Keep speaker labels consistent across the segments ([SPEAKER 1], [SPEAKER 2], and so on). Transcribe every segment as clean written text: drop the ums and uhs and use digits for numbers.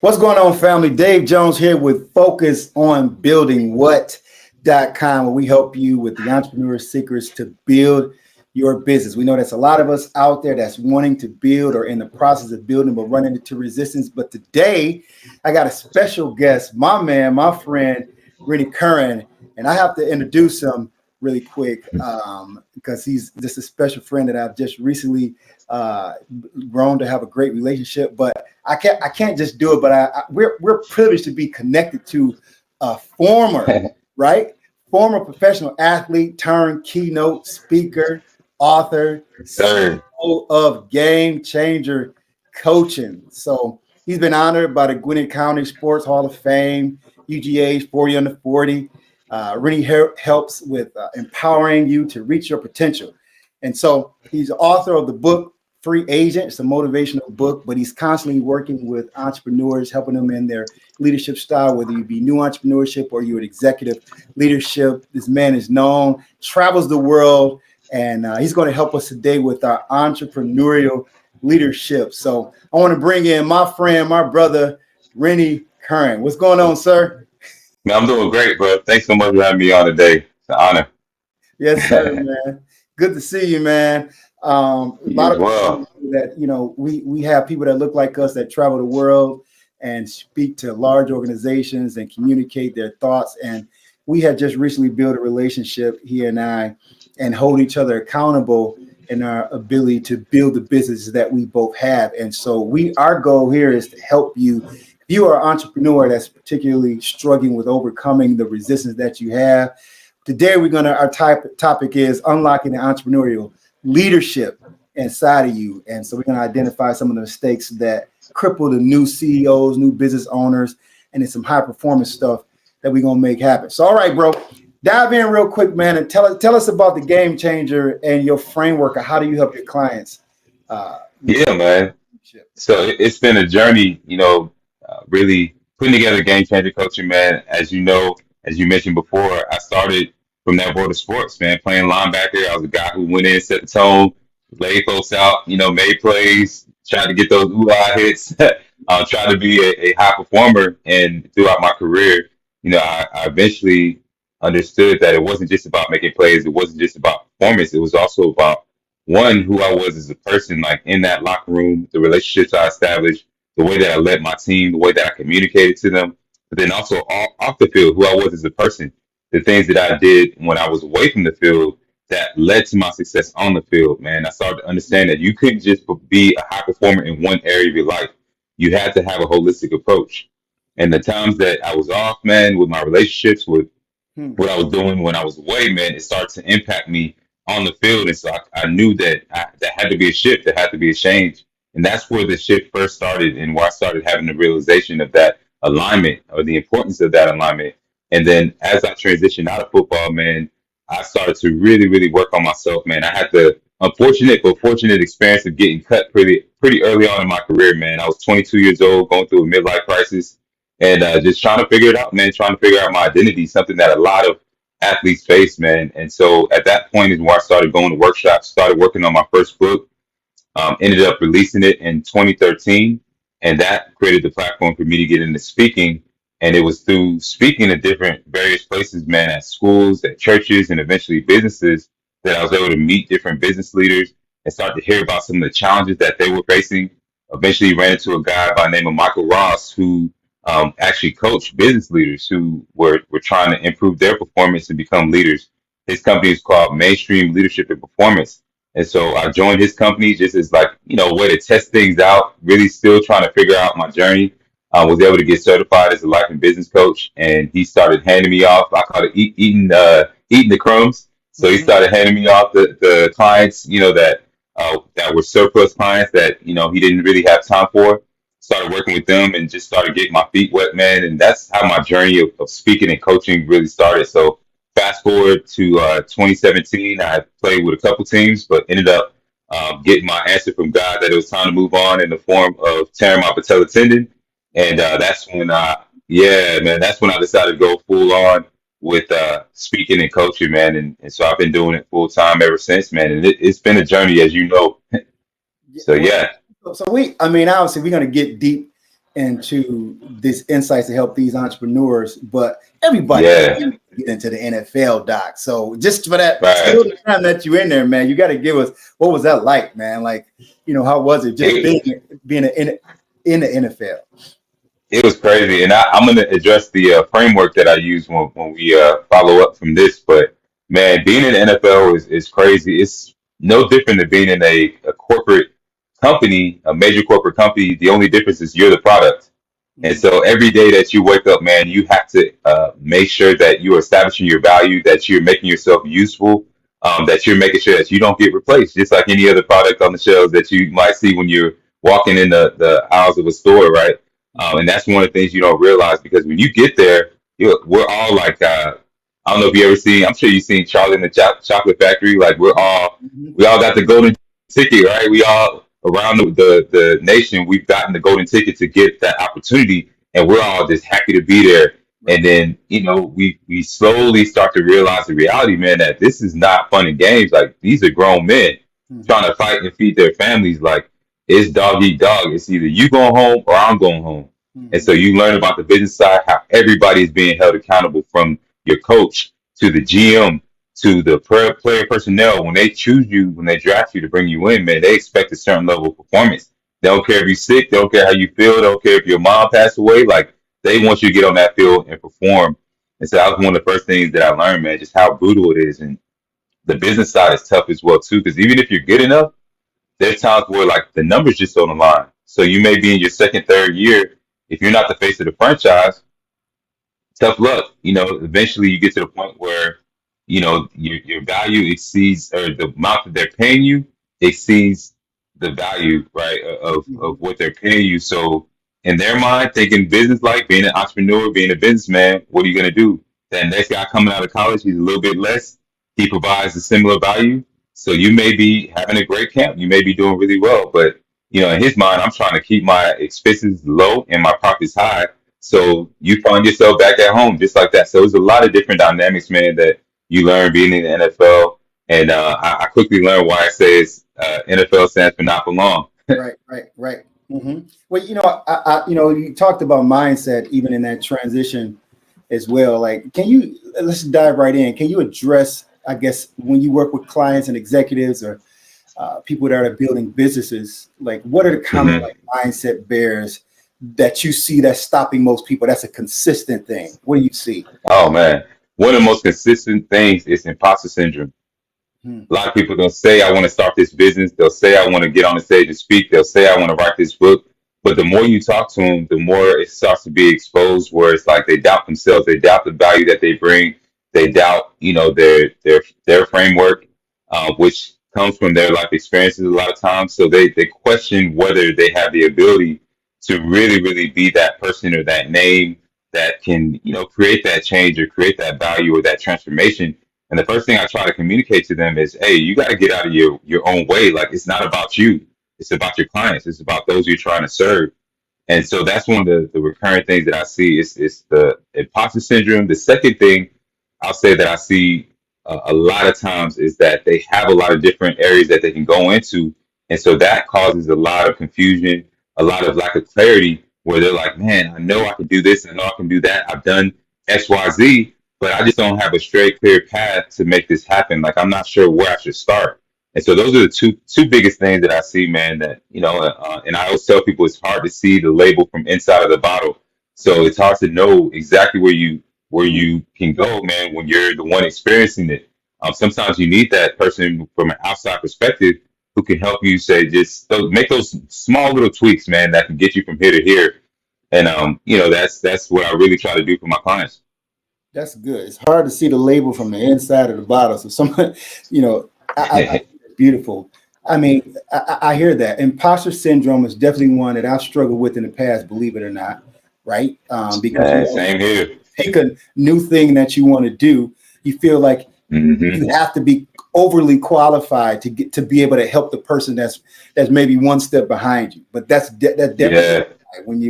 [SPEAKER 1] What's going on, family? Dave Jones here with Focus on Building What.com, where we help you with the entrepreneur secrets to build your business. We know there's a lot of us out there that's wanting to build or in the process of building, but running into resistance. But today, I got a special guest, my man, my friend, Rennie Curran, and I have to introduce him really quick because he's just a special friend that I've just recently grown to have a great relationship. But I can't just do it. But we're privileged to be connected to a former right former professional athlete turned keynote speaker, author,
[SPEAKER 2] Sir.
[SPEAKER 1] CEO of Game Changer Coaching. So he's been honored by the Gwinnett County Sports Hall of Fame, UGA's 40 under 40. Really helps with empowering you to reach your potential. And so he's the author of the book Free Agent. It's a motivational book, but he's constantly working with entrepreneurs, helping them in their leadership style, whether you be new entrepreneurship or you're an executive leadership. This man is known, travels the world, and he's going to help us today with our entrepreneurial leadership. So I want to bring in my friend, my brother, Rennie Curran. What's going on, sir?
[SPEAKER 2] Man, I'm doing great, bro. Thanks so much for having me on today. It's an honor.
[SPEAKER 1] Yes, sir, man. Good to see you, man. A
[SPEAKER 2] You
[SPEAKER 1] lot
[SPEAKER 2] as
[SPEAKER 1] of people
[SPEAKER 2] well.
[SPEAKER 1] that, we have people that look like us that travel the world and speak to large organizations and communicate their thoughts. And we had just recently built a relationship, he and I, and hold each other accountable in our ability to build the businesses that we both have. And so our goal here is to help you. If you are an entrepreneur that's particularly struggling with overcoming the resistance that you have, today our topic is unlocking the entrepreneurial leadership inside of you. And so we're going to identify some of the mistakes that cripple the new CEOs, new business owners, and it's some high performance stuff that we're going to make happen. So, all right, bro, dive in real quick, man, and tell us about the Game Changer and your framework of how do you help your clients. With
[SPEAKER 2] Yeah, man.
[SPEAKER 1] leadership.
[SPEAKER 2] So it's been a journey, really putting together game changer coaching, man. As you know, as you mentioned before, I started from that world of sports, man, playing linebacker. I was a guy who went in, set the tone, laid folks out, made plays, tried to get those ooh-ah hits, tried to be a high performer. And throughout my career, I eventually understood that it wasn't just about making plays. It wasn't just about performance. It was also about one, who I was as a person, like in that locker room, the relationships I established, the way that I led my team, the way that I communicated to them, but then also off the field, who I was as a person, the things that I did when I was away from the field that led to my success on the field, man. I started to understand that you couldn't just be a high performer in one area of your life. You had to have a holistic approach. And the times that I was off, man, with my relationships, with
[SPEAKER 1] Hmm.
[SPEAKER 2] what I was doing when I was away, man, it started to impact me on the field. And so I knew that there had to be a shift, there had to be a change. And that's where the shift first started and where I started having the realization of that alignment or the importance of that alignment. And then as I transitioned out of football, man, I started to really, really work on myself, man. I had the unfortunate but fortunate experience of getting cut pretty early on in my career, man. I was 22 years old, going through a midlife crisis, and just trying to figure it out, man. Trying to figure out my identity, something that a lot of athletes face, man. And so at that point is where I started going to workshops, started working on my first book, ended up releasing it in 2013, and that created the platform for me to get into speaking. And it was through speaking at different various places, man, at schools, at churches, and eventually businesses, that I was able to meet different business leaders and start to hear about some of the challenges that they were facing. Eventually ran into a guy by the name of Michael Ross, who actually coached business leaders who were trying to improve their performance and become leaders. His company is called Mainstream Leadership and Performance. And so I joined his company just as, like, a way to test things out, really still trying to figure out my journey. I was able to get certified as a life and business coach, and he started handing me off. I call it eating the crumbs. So he
[SPEAKER 1] Mhm.
[SPEAKER 2] started handing me off the clients, that were surplus clients that, he didn't really have time for. Started working with them and just started getting my feet wet, man. And that's how my journey of speaking and coaching really started. So fast forward to 2017, I played with a couple teams, but ended up getting my answer from God that it was time to move on in the form of tearing my patella tendon. And that's when yeah, man, that's when I decided to go full on with speaking and coaching, man. And so I've been doing it full time ever since, man. And it's been a journey, as you know.
[SPEAKER 1] Yeah,
[SPEAKER 2] So
[SPEAKER 1] well,
[SPEAKER 2] yeah,
[SPEAKER 1] so I mean, obviously, we're going to get deep into these insights to help these entrepreneurs, but everybody
[SPEAKER 2] Yeah,
[SPEAKER 1] get into the NFL, doc. So just for that
[SPEAKER 2] right.
[SPEAKER 1] little time that you in there, man, you got to give us, what was that like, man? Like, how was it just
[SPEAKER 2] It,
[SPEAKER 1] being in the NFL?
[SPEAKER 2] it was crazy, and I'm going to address the framework that I use when we follow up from this. But man, being in the NFL is crazy. It's no different than being in a corporate company, a major corporate company. The only difference is you're the product. And
[SPEAKER 1] Mhm.
[SPEAKER 2] so every day that you wake up, man, you have to make sure that you're establishing your value, that you're making yourself useful, that you're making sure that you don't get replaced, just like any other product on the shelves that you might see when you're walking in the aisles of a store, right? And that's one of the things you don't realize because when you get there, we're all like, I don't know if you ever seen, I'm sure you've seen Charlie in the Chocolate Factory. Like
[SPEAKER 1] Mhm.
[SPEAKER 2] we all got the golden ticket, right? We all around the nation, we've gotten the golden ticket to get that opportunity, and we're all just happy to be there.
[SPEAKER 1] Right.
[SPEAKER 2] And then, we slowly start to realize the reality, man, that this is not fun and games. Like these are grown men
[SPEAKER 1] Mhm.
[SPEAKER 2] trying to fight and feed their families. Like it's dog eat dog. It's either you going home or I'm going home. And
[SPEAKER 1] Mhm.
[SPEAKER 2] so you learn about the business side, how everybody is being held accountable from your coach to the GM to the player personnel. When they choose you, when they draft you to bring you in, man, they expect a certain level of performance. They don't care if you're sick. They don't care how you feel. They don't care if your mom passed away. Like they want you to get on that field and perform. And so that was one of the first things that I learned, man, just how brutal it is. And the business side is tough as well too, because even if you're good enough, there's times where like the numbers just on the line. So you may be in your second, third year. If you're not the face of the franchise, tough luck. Eventually you get to the point where, your value exceeds, or the amount that they're paying you exceeds the value, right, of
[SPEAKER 1] Mhm.
[SPEAKER 2] what they're paying you. So in their mind, thinking business, like being an entrepreneur, being a businessman, what are you going to do? That next guy coming out of college, he's a little bit less. He provides a similar value. So you may be having a great camp. You may be doing really well, but in his mind, I'm trying to keep my expenses low and my profits high, so you find yourself back at home just like that. So there's a lot of different dynamics, man, that you learn being in the NFL. And I quickly learned why it says NFL stands for not for long.
[SPEAKER 1] Right, right, right. Well, you talked about mindset even in that transition as well. Like, let's dive right in. Can you address, I guess, when you work with clients and executives or people that are building businesses, like what are the common
[SPEAKER 2] hmm
[SPEAKER 1] like mindset barriers that you see that's stopping most people? That's a consistent thing. What do you see?
[SPEAKER 2] Oh, man. One of the most consistent things is imposter syndrome.
[SPEAKER 1] Hmm.
[SPEAKER 2] A lot of people don't say, I want to start this business. They'll say, I want to get on the stage and speak. They'll say, I want to write this book. But the more you talk to them, the more it starts to be exposed where it's like they doubt themselves. They doubt the value that they bring. They doubt, their framework, which comes from their life experiences a lot of times. So they question whether they have the ability to really, really be that person or that name that can, create that change or create that value or that transformation. And the first thing I try to communicate to them is, hey, you got to get out of your own way. Like it's not about you. It's about your clients. It's about those you're trying to serve. And so that's one of the recurring things that I see is the imposter syndrome. The second thing I'll say that I see a lot of times is that they have a lot of different areas that they can go into. And so that causes a lot of confusion, a lot of lack of clarity where they're like, man, I know I can do this. I know I can do that. I've done X, Y, Z, but I just don't have a straight, clear path to make this happen. Like I'm not sure where I should start. And so those are the two biggest things that I see, man. That and I always tell people it's hard to see the label from inside of the bottle. So it's hard to know exactly where
[SPEAKER 1] Hmm.
[SPEAKER 2] you can go, man, when you're the one experiencing it. Sometimes you need that person from an outside perspective who can help you say make those small little tweaks, man, that can get you from here to here. And that's what I really try to do for my clients.
[SPEAKER 1] That's good. It's hard to see the label from the inside of the bottle. So someone, I beautiful. I mean, I hear that. Imposter syndrome is definitely one that I've struggled with in the past, believe it or not, right? Because
[SPEAKER 2] Man, same here.
[SPEAKER 1] pick a new thing that you want to do, you feel like
[SPEAKER 2] hmm
[SPEAKER 1] you have to be overly qualified to be able to help the person that's maybe one step behind you. But that's definitely
[SPEAKER 2] Yeah.
[SPEAKER 1] right. When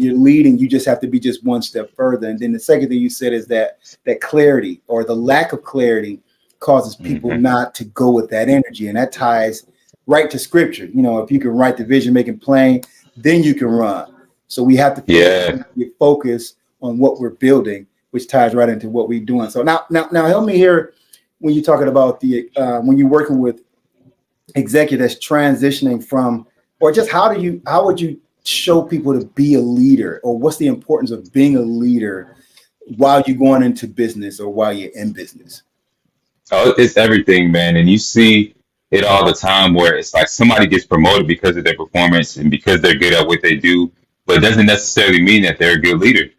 [SPEAKER 1] you're leading, you just have to be just one step further. And then the second thing you said is that clarity or the lack of clarity causes people
[SPEAKER 2] hmm
[SPEAKER 1] not to go with that energy, and that ties right to scripture. If you can write the vision, make it plain, then you can run. So we have to
[SPEAKER 2] Yeah.
[SPEAKER 1] get focused on what we're building, which ties right into what we're doing. So now help me here when you're talking about the when you're working with executives transitioning from, or just how would you show people to be a leader, or what's the importance of being a leader while you're going into business or while you're in business?
[SPEAKER 2] Oh, it's everything, man. And you see it all the time where it's like somebody gets promoted because of their performance and because they're good at what they do, but it doesn't necessarily mean that they're a good leader.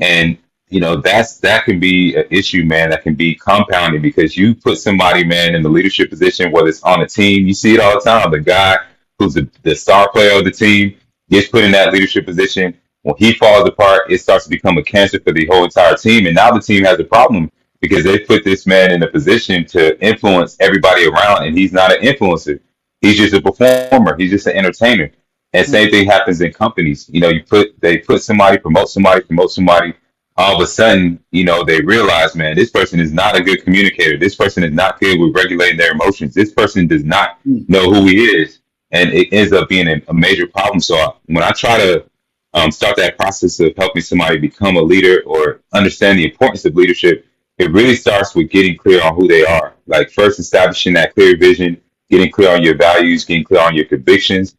[SPEAKER 2] And that can be an issue, man. That can be compounded because you put somebody, man, in the leadership position, whether it's on a team. You see it all the time. The guy who's the star player of the team gets put in that leadership position. When he falls apart, it starts to become a cancer for the whole entire team. And now the team has a problem because they put this man in a position to influence everybody around, and he's not an influencer. He's just a performer. He's just an entertainer. And same thing happens in companies. They put somebody, promote somebody. All of a sudden, they realize, man, this person is not a good communicator. This person is not good with regulating their emotions. This person does not know who he is, and it ends up being a major problem. So when I try to start that process of helping somebody become a leader or understand the importance of leadership, it really starts with getting clear on who they are. Like first establishing that clear vision, getting clear on your values, getting clear on your convictions,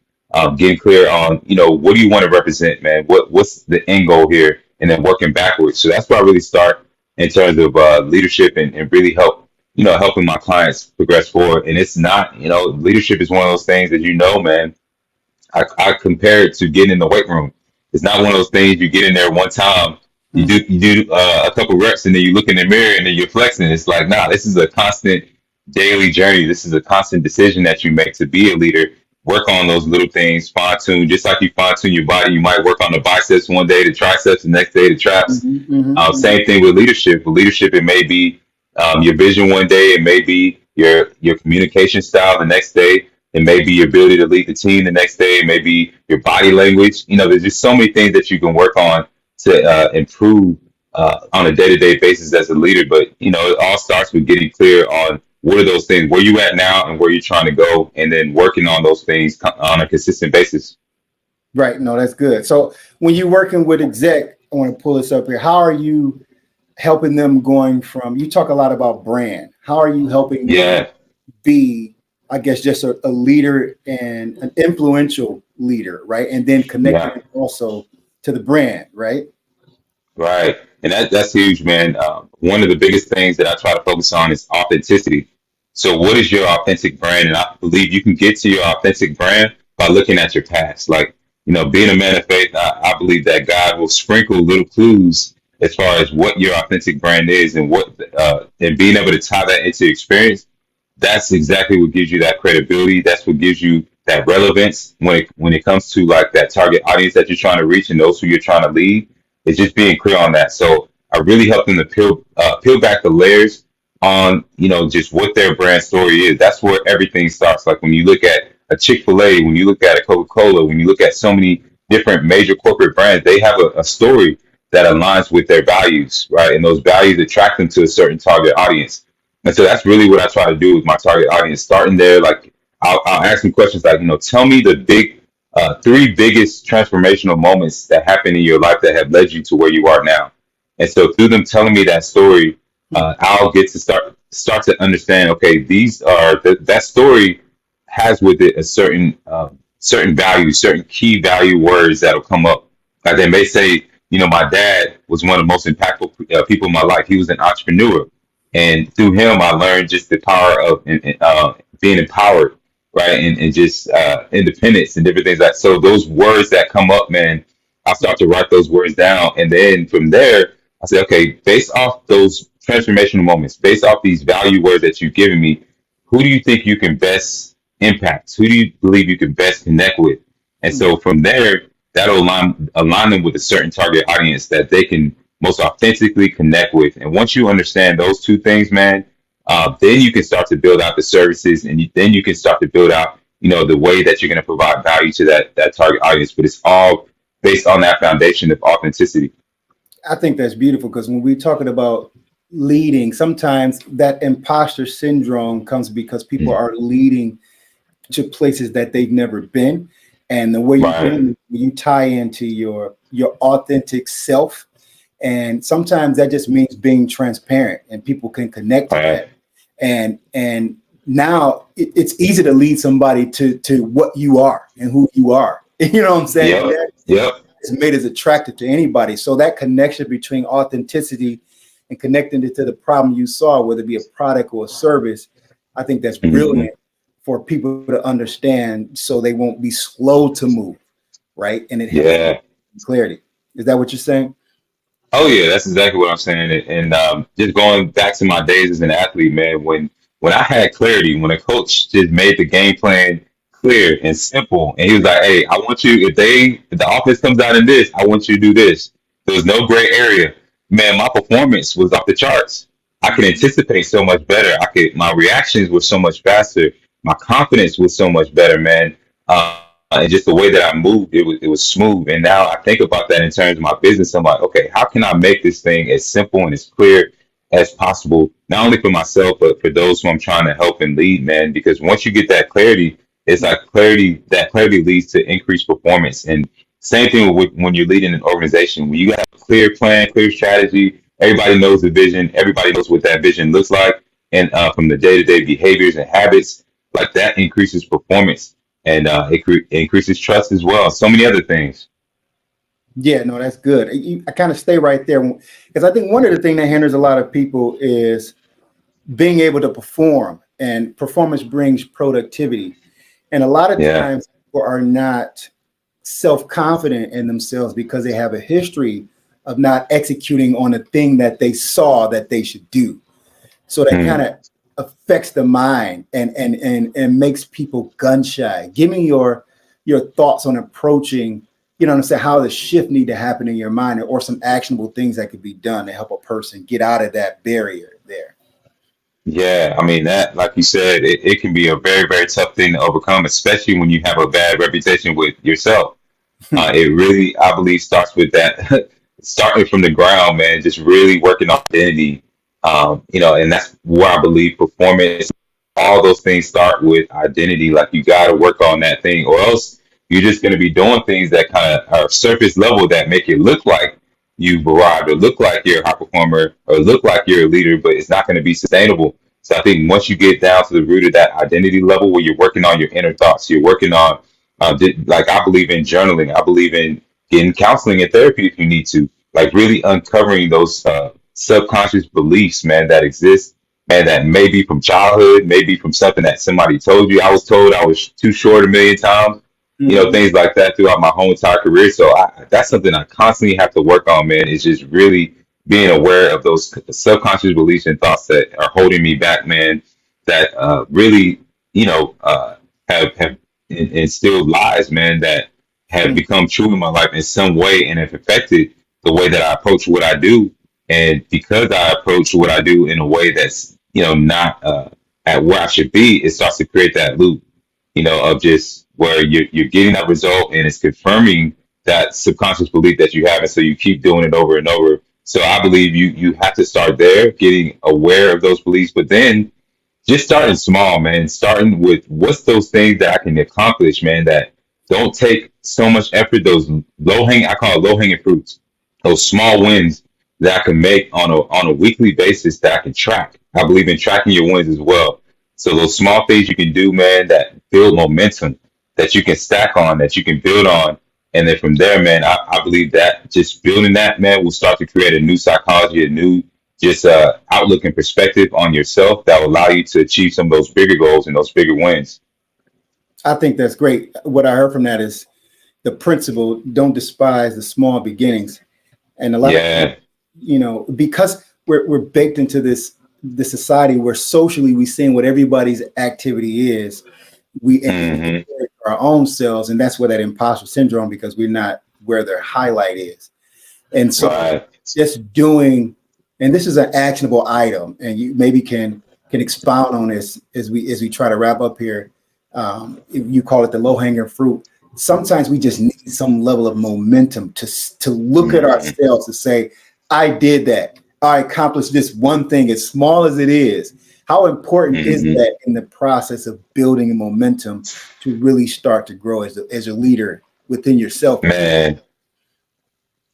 [SPEAKER 2] getting clear on, what do you want to represent, man? What's the end goal here? And then working backwards. So that's where I really start in terms of leadership and really helping my clients progress forward. And it's not, leadership is one of those things that, man, I compare it to getting in the weight room. It's not one of those things you get in there one time, you do a couple reps, and then you look in the mirror and then you're flexing. It's like, nah, this is a constant daily journey. This is a constant decision that you make to be a leader. Work on those little things, fine tune, just like you fine tune your body. You might work on the biceps one day, the triceps the next day, the traps. Same thing with leadership. With leadership, it may be your vision one day, it may be your communication style the next day. It may be your ability to lead the team the next day. It may be your body language. There's just so many things that you can work on to improve on a day-to-day basis as a leader. But, it all starts with getting clear on what are those things, where you at now and where you're trying to go, and then working on those things on a consistent basis.
[SPEAKER 1] Right. No, that's good. So when you're working with exec, I want to pull this up here. How are you helping them going from, you talk a lot about brand. How are you helping them
[SPEAKER 2] Yeah,
[SPEAKER 1] be, I guess, just a leader and an influential leader, right? And then connecting
[SPEAKER 2] yeah.
[SPEAKER 1] it also to the brand, right?
[SPEAKER 2] Right. And that's huge, man. One of the biggest things that I try to focus on is authenticity. So what is your authentic brand? And I believe you can get to your authentic brand by looking at your past. Like, being a man of faith, I believe that God will sprinkle little clues as far as what your authentic brand is and and being able to tie that into experience. That's exactly what gives you that credibility. That's what gives you that relevance when it comes to like that target audience that you're trying to reach and those who you're trying to lead. It's just being clear on that. So I really help them to peel back the layers on just what their brand story is. That's where everything starts. Like when you look at a Chick-fil-A, when you look at a Coca-Cola, when you look at so many different major corporate brands, they have a story that aligns with their values, right? And those values attract them to a certain target audience. And so that's really what I try to do with my target audience. Starting there, like I'll ask them questions like, tell me the three biggest transformational moments that happened in your life that have led you to where you are now. And so through them telling me that story, I'll get to start to understand. Okay, that story has with it a certain value, certain key value words that'll come up. Like they may say, my dad was one of the most impactful people in my life. He was an entrepreneur, and through him, I learned just the power of being empowered, right, and just independence and different things like. So those words that come up, man, I start to write those words down, and then from there, I say, okay, based off those transformational moments, based off these value words that you've given me, who do you think you can best impact? Who do you believe you can best connect with? And so from there, that'll align them with a certain target audience that they can most authentically connect with. And once you understand those two things, man, then you can start to build out the services, and then you can start to build out, the way that you're going to provide value to that target audience. But it's all based on that foundation of authenticity.
[SPEAKER 1] I think that's beautiful because when we're talking about leading, sometimes that imposter syndrome comes because people
[SPEAKER 2] Mm.
[SPEAKER 1] are leading to places that they've never been. And the way you
[SPEAKER 2] Right.
[SPEAKER 1] do, you tie into your authentic self. And sometimes that just means being transparent, and people can connect to
[SPEAKER 2] Right.
[SPEAKER 1] that. And now it's easy to lead somebody to what you are and who you are. You know what I'm saying? And
[SPEAKER 2] Yep.
[SPEAKER 1] that
[SPEAKER 2] Yep.
[SPEAKER 1] is made as attractive to anybody. So that connection between authenticity and connecting it to the problem you saw, whether it be a product or a service, I think that's
[SPEAKER 2] Hmm.
[SPEAKER 1] brilliant for people to understand, so they won't be slow to move, right? And it helps them
[SPEAKER 2] Yeah.
[SPEAKER 1] with clarity. Is that what you're saying?
[SPEAKER 2] Oh yeah, that's exactly what I'm saying. And just going back to my days as an athlete, man, when I had clarity, when a coach just made the game plan clear and simple, and he was like, "Hey, I want you if the offense comes out in this, I want you to do this." There was no gray area. Man, my performance was off the charts. I could anticipate so much better. My reactions were so much faster. My confidence was so much better, man. And just the way that I moved, it was smooth. And now I think about that in terms of my business. I'm like, okay, how can I make this thing as simple and as clear as possible, not only for myself but for those who I'm trying to help and lead, man? Because once you get that clarity, it's like clarity. That clarity leads to increased performance. And same thing with when you're leading an organization. When you have a clear plan, clear strategy, everybody knows the vision. Everybody knows what that vision looks like, and from the day-to-day behaviors and habits, like that increases performance, and increases trust as well. So many other things.
[SPEAKER 1] Yeah, no, that's good. I kind of stay right there because I think one of the things that hinders a lot of people is being able to perform, and performance brings productivity. And a lot of
[SPEAKER 2] Yeah.
[SPEAKER 1] times people are not self-confident in themselves because they have a history of not executing on a thing that they saw that they should do. So that kind
[SPEAKER 2] Mm.
[SPEAKER 1] of affects the mind, and makes people gun shy. Give me your thoughts on approaching, you know what I'm saying, how the shift need to happen in your mind, or some actionable things that could be done to help a person get out of that barrier there.
[SPEAKER 2] Yeah, I mean that, like you said, it can be a very, very tough thing to overcome, especially when you have a bad reputation with yourself. It really, I believe, starts with that, starting from the ground, man. Just really working on identity, and that's where I believe performance. All those things start with identity. Like you got to work on that thing, or else you're just going to be doing things that kind of are surface level that make it look like you've arrived, or look like you're a high performer, or look like you're a leader, but it's not going to be sustainable. So I think once you get down to the root of that identity level, where you're working on your inner thoughts, you're working on like I believe in journaling. I believe in getting counseling and therapy if you need to. Like really uncovering those subconscious beliefs, man, that exist, man, that may be from childhood, maybe from something that somebody told you. I was told I was too short a million times,
[SPEAKER 1] Mhm.
[SPEAKER 2] things like that throughout my whole entire career. So that's something I constantly have to work on, man. Is just really being aware of those subconscious beliefs and thoughts that are holding me back, man. That really, have instilled lies, man, that have
[SPEAKER 1] Mhm.
[SPEAKER 2] become true in my life in some way and have affected the way that I approach what I do. And because I approach what I do in a way that's, not at where I should be, it starts to create that loop, of just where you're getting that result and it's confirming that subconscious belief that you have. And so you keep doing it over and over. So I believe you have to start there, getting aware of those beliefs, but then just starting small, man. Starting with what's those things that I can accomplish, man, that don't take so much effort. Those I call it low hanging fruits. Those small wins that I can make on a weekly basis that I can track. I believe in tracking your wins as well. So those small things you can do, man, that build momentum, that you can stack on, that you can build on. And then from there, man, I believe that just building that, man, will start to create a new psychology, a new just outlook and perspective on yourself that will allow you to achieve some of those bigger goals and those bigger wins.
[SPEAKER 1] I think that's great. What I heard from that is the principle: don't despise the small beginnings. And a lot of people,
[SPEAKER 2] Yeah.
[SPEAKER 1] because we're baked into this society where socially we seeing what everybody's activity is, we
[SPEAKER 2] Hmm.
[SPEAKER 1] compare it to our own selves, and that's where that imposter syndrome, because we're not where their highlight is. And so
[SPEAKER 2] Right.
[SPEAKER 1] just doing, and this is an actionable item, and you maybe can expound on this as we try to wrap up here. If you call it the low hanging fruit. Sometimes we just need some level of momentum to look at
[SPEAKER 2] Hmm.
[SPEAKER 1] ourselves and say, I did that. I accomplished this one thing, as small as it is. How important is
[SPEAKER 2] Hmm.
[SPEAKER 1] that in the process of building a momentum to really start to grow as a leader within yourself and people?
[SPEAKER 2] Man,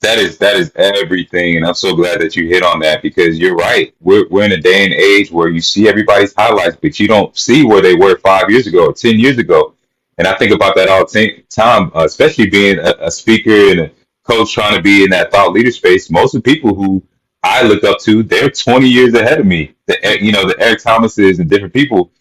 [SPEAKER 2] that is everything, and I'm so glad that you hit on that because you're right. We're in a day and age where you see everybody's highlights, but you don't see where they were 5 years ago or 10 years ago. And I think about that all the time, especially being a speaker and a coach trying to be in that thought leader space. Most of the people who I look up to, they're 20 years ahead of me. The Eric Thomases and different people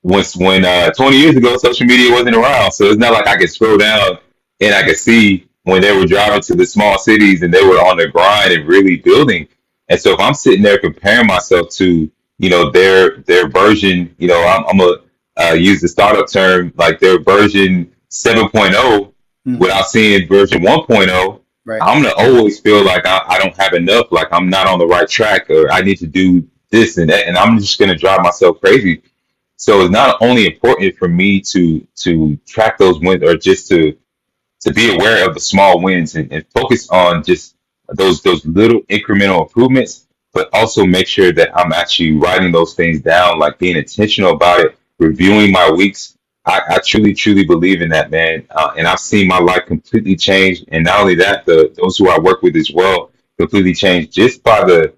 [SPEAKER 2] when 20 years ago social media wasn't around, so it's not like I could scroll down and I could see when they were driving to the small cities and they were on the grind and really building. And so if I'm sitting there comparing myself to their version, I'm gonna use the startup term like their version 7.0
[SPEAKER 1] Hmm.
[SPEAKER 2] without seeing version 1.0.
[SPEAKER 1] Right.
[SPEAKER 2] I'm gonna always feel like I don't have enough, like I'm not on the right track, or I need to do this and that, and I'm just gonna drive myself crazy. So it's not only important for me to track those wins or just to be aware of the small wins and focus on just those little incremental improvements, but also make sure that I'm actually writing those things down, like being intentional about it, reviewing my weeks. I truly believe in that, man, and I've seen my life completely change. And not only that, those who I work with as well completely change just by the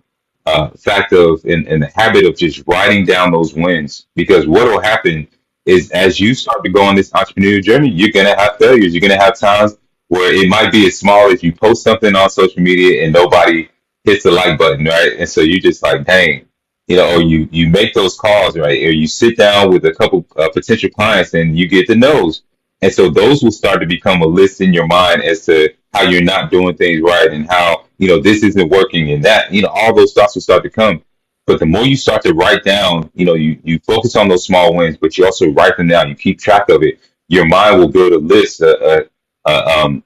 [SPEAKER 2] fact of and the habit of just writing down those wins. Because what will happen is as you start to go on this entrepreneurial journey, you're gonna have failures. You're gonna have times where it might be as small as you post something on social media and nobody hits the like button, right? And so you just like, dang, or you make those calls, right? Or you sit down with a couple potential clients and you get the no's. And so those will start to become a list in your mind as to how you're not doing things right and how, this isn't working and that, all those thoughts will start to come. But the more you start to write down, you focus on those small wins, but you also write them down. You keep track of it. Your mind will build a list,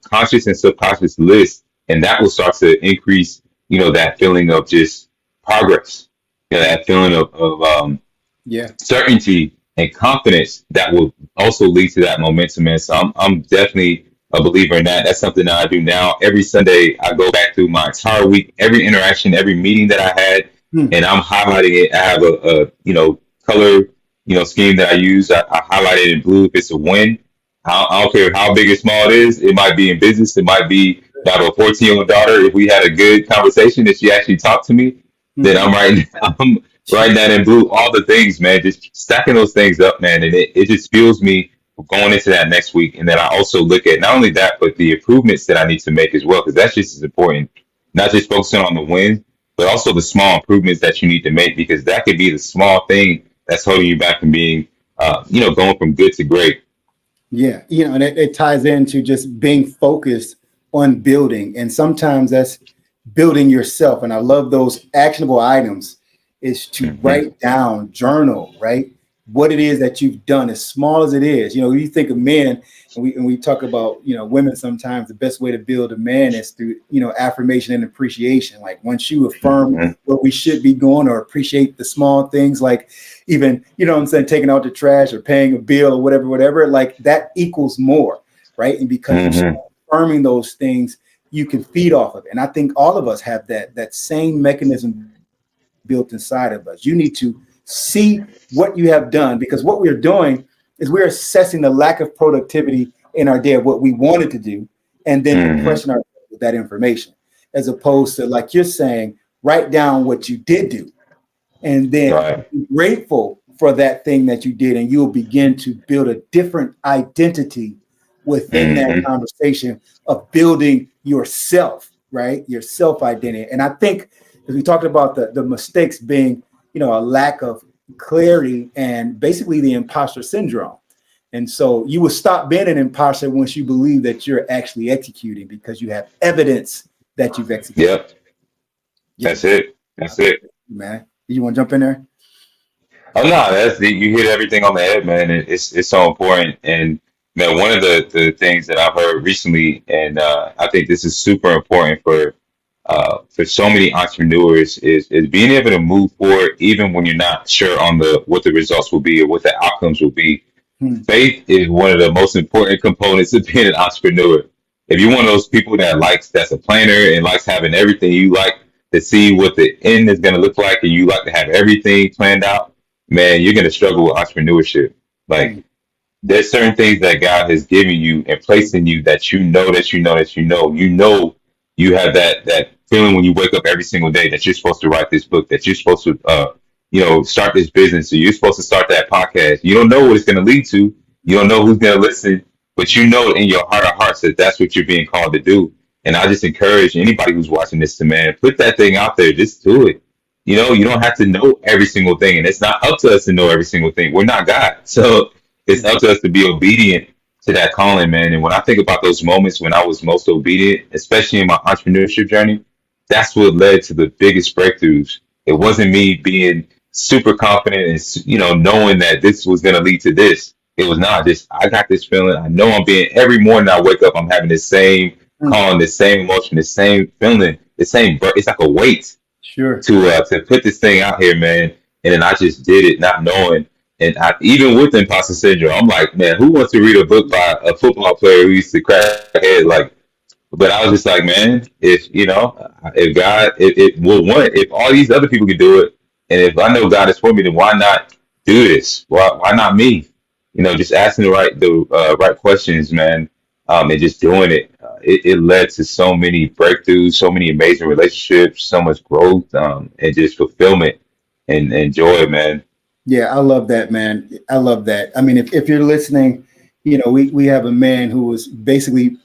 [SPEAKER 2] conscious and subconscious list, and that will start to increase, that feeling of just progress, that feeling of
[SPEAKER 1] Yeah.
[SPEAKER 2] certainty and confidence that will also lead to that momentum. And so I'm definitely a believer in that. That's something that I do now. Every Sunday, I go back through my entire week, every interaction, every meeting that I had,
[SPEAKER 1] Hmm.
[SPEAKER 2] and I'm highlighting it. I have a color scheme that I use. I highlight it in blue if it's a win. I don't care how big or small it is. It might be in business. It might be I have a 14-year-old daughter. If we had a good conversation that she actually talked to me, then
[SPEAKER 1] Hmm.
[SPEAKER 2] I'm writing. I'm writing that in blue. All the things, man. Just stacking those things up, man, and it just fuels me going into that next week. And then I also look at not only that, but the improvements that I need to make as well, because that's just as important. Not just focusing on the win, but also the small improvements that you need to make, because that could be the small thing that's holding you back from being, going from good to great.
[SPEAKER 1] Yeah, and it ties into just being focused on building. And sometimes that's building yourself. And I love those actionable items is to
[SPEAKER 2] Hmm.
[SPEAKER 1] write down, journal, right? What it is that you've done, as small as it is. You think of men, and we talk about, women sometimes the best way to build a man is through, affirmation and appreciation. Like once you affirm
[SPEAKER 2] Hmm.
[SPEAKER 1] where we should be going or appreciate the small things, like even, what I'm saying, taking out the trash or paying a bill or whatever, like that equals more, right? And because you
[SPEAKER 2] Hmm.
[SPEAKER 1] start affirming those things, you can feed off of it. And I think all of us have that same mechanism built inside of us. You need to see what you have done, because what we're doing is we're assessing the lack of productivity in our day of what we wanted to do, and then
[SPEAKER 2] Hmm.
[SPEAKER 1] impressing ourselves with that information, as opposed to, like you're saying, write down what you did do and then
[SPEAKER 2] Right.
[SPEAKER 1] be grateful for that thing that you did, and you'll begin to build a different identity within that
[SPEAKER 2] Hmm.
[SPEAKER 1] conversation of building yourself, right? Your self identity. And I think, as we talked about the mistakes being, a lack of clarity and basically the imposter syndrome. And so you will stop being an imposter once you believe that you're actually executing, because you have evidence that you've executed.
[SPEAKER 2] Yep.
[SPEAKER 1] Yeah,
[SPEAKER 2] That's it. That's it.
[SPEAKER 1] man. You want to jump in there?
[SPEAKER 2] Oh no, you hit everything on the head, man. It's so important. And man, one of the things that I've heard recently, and I think this is super important for so many entrepreneurs, is being able to move forward even when you're not sure on the what the results will be or what the outcomes will be.
[SPEAKER 1] Hmm.
[SPEAKER 2] Faith is one of the most important components of being an entrepreneur. If you're one of those people that's a planner and likes having everything, you like to see what the end is going to look like, and you like to have everything planned out, man, you're gonna struggle with entrepreneurship. Like
[SPEAKER 1] Mm.
[SPEAKER 2] there's certain things that God has given you and placed in you that you have that feeling when you wake up every single day that you're supposed to write this book, that you're supposed to start this business, or you're supposed to start that podcast. You don't know what it's going to lead to. You don't know who's going to listen, but you know in your heart of hearts that that's what you're being called to do. And I just encourage anybody who's watching this to, man, put that thing out there. Just do it. You don't have to know every single thing, and it's not up to us to know every single thing. We're not God, so it's up to us to be obedient to that calling, man. And when I think about those moments when I was most obedient, especially in my entrepreneurship journey, that's what led to the biggest breakthroughs. It wasn't me being super confident and knowing that this was going to lead to this. It was not just I got this feeling. I know I'm being every morning I wake up, I'm having the same
[SPEAKER 1] Mm.
[SPEAKER 2] calling, the same emotion, the same feeling, the same. It's like a weight
[SPEAKER 1] Sure.
[SPEAKER 2] to put this thing out here, man. And then I just did it, not knowing. And even with imposter syndrome, I'm like, man, who wants to read a book by a football player who used to crack head? Like, but I was just like, man, if God, if all these other people could do it, and if I know God is for me, then why not do this? Why not me? Just asking the right questions, man, and just doing it. It led to so many breakthroughs, so many amazing relationships, so much growth, and just fulfillment and joy, man.
[SPEAKER 1] Yeah, I love that, man. I love that. I mean, if you're listening, we have a man who was basically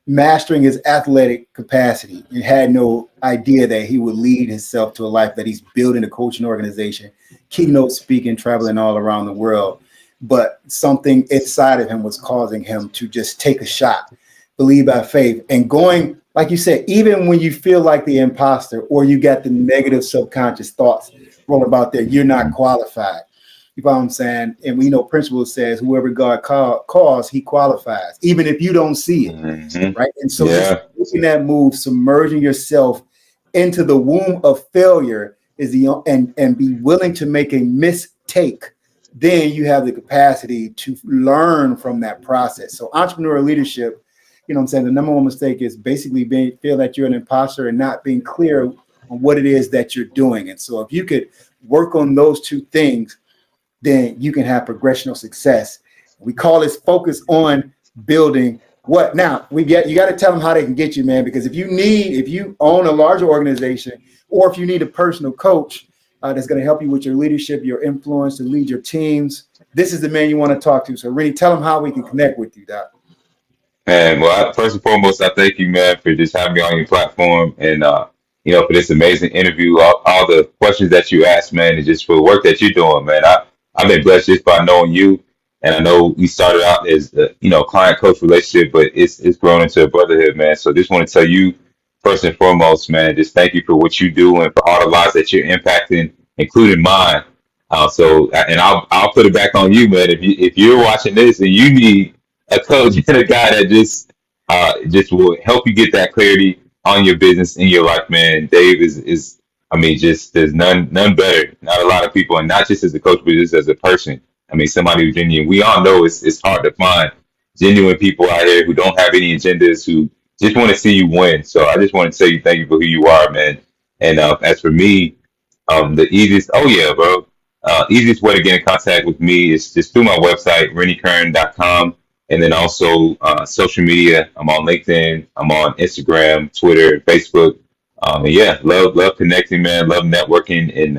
[SPEAKER 1] mastering his athletic capacity and had no idea that he would lead himself to a life that he's building a coaching organization, keynote speaking, traveling all around the world. But something inside of him was causing him to just take a shot, believe by faith, and going, like you said, even when you feel like the imposter or you got the negative subconscious thoughts rolling about there, you're not qualified. You know what I'm saying? And we know principle says whoever God calls, he qualifies, even if you don't see it.
[SPEAKER 2] Hmm.
[SPEAKER 1] Right. And so just
[SPEAKER 2] Yeah.
[SPEAKER 1] making that move, submerging yourself into the womb of failure is and be willing to make a mistake, then you have the capacity to learn from that process. So entrepreneurial leadership, what I'm saying, the number one mistake is basically feel that you're an imposter and not being clear on what it is that you're doing. And so if you could work on those two things, then you can have progressional success. We call this focus on building what now you got to tell them how they can get you, man, because if you own a larger organization, or if you need a personal coach that's going to help you with your leadership, your influence to lead your teams, this is the man you want to talk to. So Rennie, tell them how we can connect with you, Doc.
[SPEAKER 2] Man, well, first and foremost, I thank you, man, for just having me on your platform and, for this amazing interview, all the questions that you asked, man, and just for the work that you're doing, man. I've been blessed just by knowing you. And I know we started out as, client coach relationship, but it's grown into a brotherhood, man. So just want to tell you, first and foremost, man, just thank you for what you do and for all the lives that you're impacting, including mine. And I'll put it back on you, man. If you're watching this and you need a coach and a guy that just will help you get that clarity on your business in your life, man. Dave is I mean, just there's none better. Not a lot of people, and not just as a coach, but just as a person. I mean, somebody who's genuine. We all know it's hard to find genuine people out here who don't have any agendas, who just want to see you win. So I just want to tell you thank you for who you are, man. And as for me, the easiest, oh yeah, bro. Easiest way to get in contact with me is just through my website, renniecurran.com. And then also social media. I'm on LinkedIn. I'm on Instagram, Twitter, Facebook. And yeah, love connecting, man. Love networking and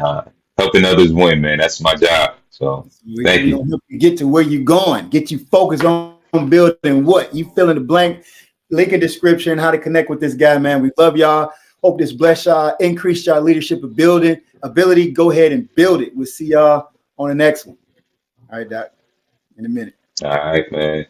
[SPEAKER 2] helping others win, man. That's my job. So thank
[SPEAKER 1] We're
[SPEAKER 2] you.
[SPEAKER 1] going to help you get to where you're going, get you focused on building what you fill in the blank. Link in description, how to connect with this guy, man. We love y'all. Hope this bless y'all, increase y'all leadership ability. Go ahead and build it. We'll see y'all on the next one. All right, Doc, in a minute.
[SPEAKER 2] All right, man.